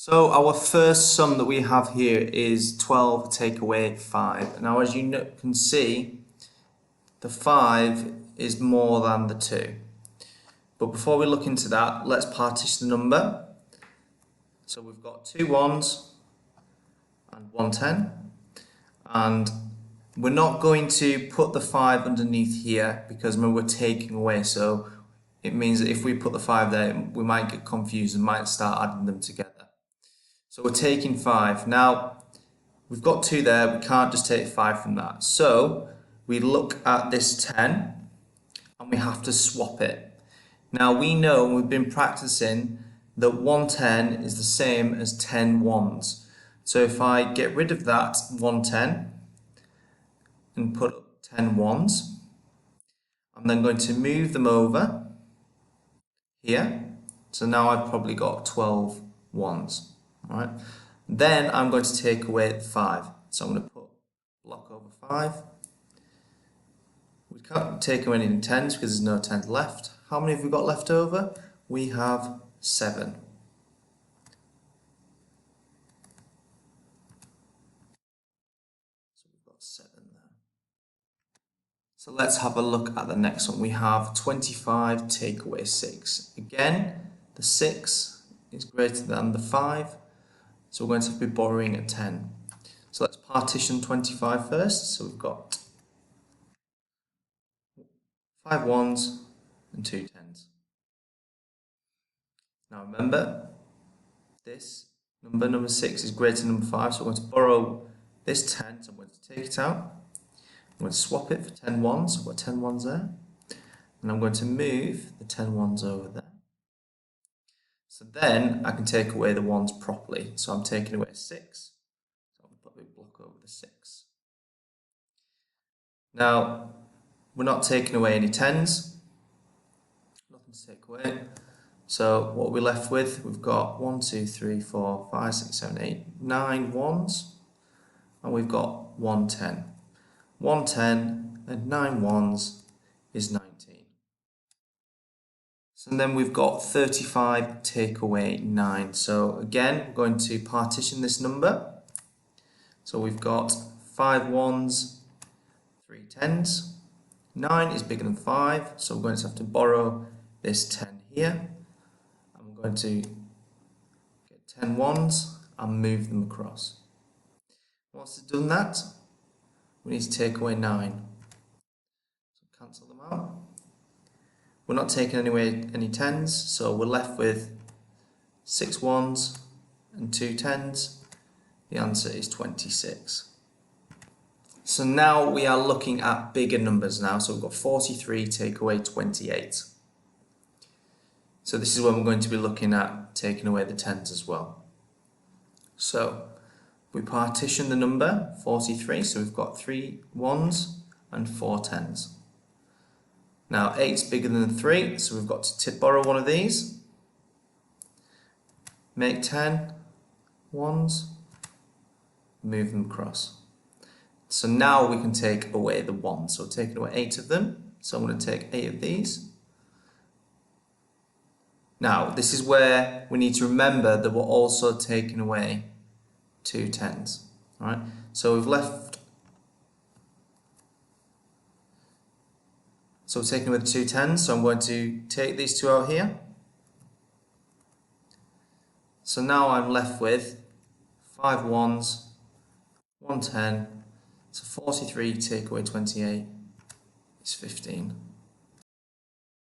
So our first sum that we have here is 12 take away 5. Now as you can see, the 5 is more than the 2. But before we look into that, let's partition the number. So we've got two 1s and one 10. And we're not going to put the 5 underneath here because we're taking away. So it means that if we put the 5 there, we might get confused and might start adding them together. So we're taking 5. Now, we've got 2 there, we can't just take 5 from that. So we look at this 10 and we have to swap it. Now we know, we've been practicing, that 110 is the same as 10 1s. So if I get rid of that 110 and put up 10 1s, I'm then going to move them over here. So now I've probably got 12 1s. Right. Then I'm going to take away 5. So I'm going to put block over 5. We can't take away any 10s because there's no 10s left. How many have we got left over? We have 7. So we've got 7 there. So let's have a look at the next one. We have 25 take away 6. Again, the 6 is greater than the 5. So we're going to be borrowing a 10. So let's partition 25 first. So we've got 5 1s and 2 10s. Now remember, this number 6 is greater than number 5. So we're going to borrow this 10. So I'm going to take it out. I'm going to swap it for 10 1s. So I've got 10 1s there. And I'm going to move the 10 1s over there. So then I can take away the 1s properly. So I'm taking away 6. So I'm going to put a big block over the 6. Now, we're not taking away any 10s. Nothing to take away. So what we're left with, we've got 1, 2, 3, 4, 5, 6, 7, 8, 9 1s. And we've got 1 10. 1 10 and 9 1s is 19. And then we've got 35 take away 9. So again, we're going to partition this number. So we've got 5 1s, 3 10s. 9 is bigger than 5, so we're going to have to borrow this 10 here. And we're going to get 10 1s and move them across. Once we've done that, we need to take away 9. So cancel them out. We're not taking away any 10s, so we're left with 6 1s and 2 10s. The answer is 26. So now we are looking at bigger numbers now. So we've got 43 take away 28. So this is when we're going to be looking at taking away the 10s as well. So we partition the number 43, so we've got 3 1s and 4 10s. Now 8 is bigger than 3, so we've got to borrow one of these, make 10 1s, move them across. So now we can take away the 1s. So we're taking away 8 of them, so I'm going to take 8 of these. Now this is where we need to remember that we're also taking away 2 10s. All right? So we've left. So we're taking away the 2 10s, so I'm going to take these 2 out here. So now I'm left with 5 1s, 1 10, so 43 take away 28 is 15.